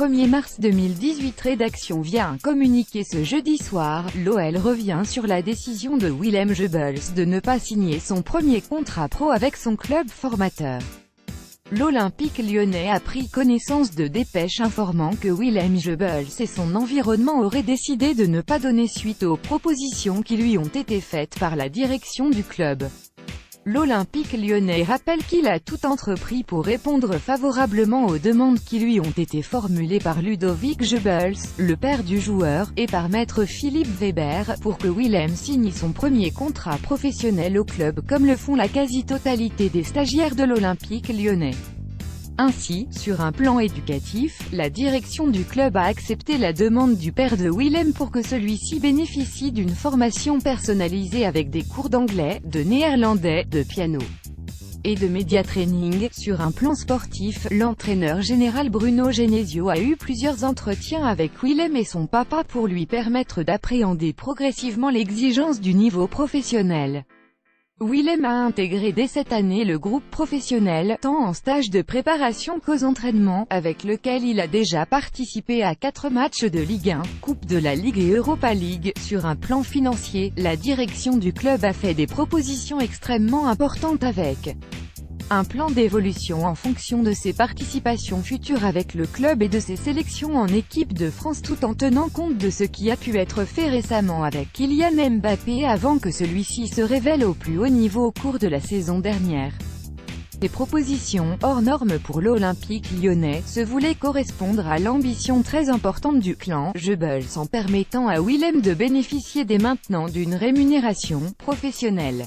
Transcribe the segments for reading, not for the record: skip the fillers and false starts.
1er mars 2018. Rédaction. Via un communiqué ce jeudi soir, l'OL revient sur la décision de Willem Geubels de ne pas signer son premier contrat pro avec son club formateur. L'Olympique lyonnais a pris connaissance de dépêches informant que Willem Geubels et son environnement auraient décidé de ne pas donner suite aux propositions qui lui ont été faites par la direction du club. L'Olympique lyonnais rappelle qu'il a tout entrepris pour répondre favorablement aux demandes qui lui ont été formulées par Ludovic Geubels, le père du joueur, et par maître Philippe Weber, pour que Willem signe son premier contrat professionnel au club comme le font la quasi-totalité des stagiaires de l'Olympique lyonnais. Ainsi, sur un plan éducatif, la direction du club a accepté la demande du père de Willem pour que celui-ci bénéficie d'une formation personnalisée avec des cours d'anglais, de néerlandais, de piano et de média training. Sur un plan sportif, l'entraîneur général Bruno Genesio a eu plusieurs entretiens avec Willem et son papa pour lui permettre d'appréhender progressivement l'exigence du niveau professionnel. Willem a intégré dès cette année le groupe professionnel, tant en stage de préparation qu'aux entraînements, avec lequel il a déjà participé à 4 matchs de Ligue 1, Coupe de la Ligue et Europa League. Sur un plan financier, la direction du club a fait des propositions extrêmement importantes avec un plan d'évolution en fonction de ses participations futures avec le club et de ses sélections en équipe de France, tout en tenant compte de ce qui a pu être fait récemment avec Kylian Mbappé avant que celui-ci se révèle au plus haut niveau au cours de la saison dernière. Ces propositions, hors normes pour l'Olympique lyonnais, se voulaient correspondre à l'ambition très importante du clan Geubels en permettant à Willem de bénéficier dès maintenant d'une rémunération professionnelle.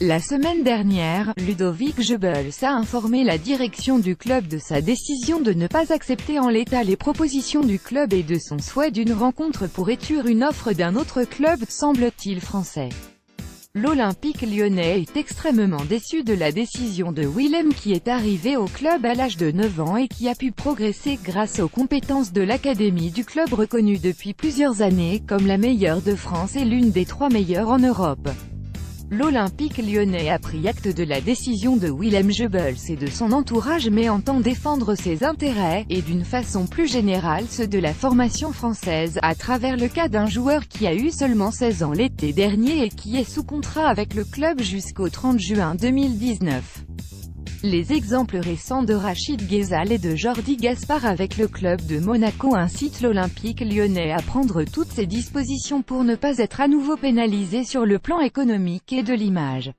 La semaine dernière, Ludovic Geubels a informé la direction du club de sa décision de ne pas accepter en l'état les propositions du club et de son souhait d'une rencontre pour étudier une offre d'un autre club, semble-t-il français. L'Olympique lyonnais est extrêmement déçu de la décision de Willem qui est arrivé au club à l'âge de 9 ans et qui a pu progresser grâce aux compétences de l'académie du club reconnue depuis plusieurs années comme la meilleure de France et l'une des 3 meilleures en Europe. L'Olympique lyonnais a pris acte de la décision de Willem Geubels et de son entourage mais entend défendre ses intérêts, et d'une façon plus générale ceux de la formation française, à travers le cas d'un joueur qui a eu seulement 16 ans l'été dernier et qui est sous contrat avec le club jusqu'au 30 juin 2019. Les exemples récents de Rachid Ghezzal et de Jordi Gaspard avec le club de Monaco incitent l'Olympique lyonnais à prendre toutes ses dispositions pour ne pas être à nouveau pénalisé sur le plan économique et de l'image.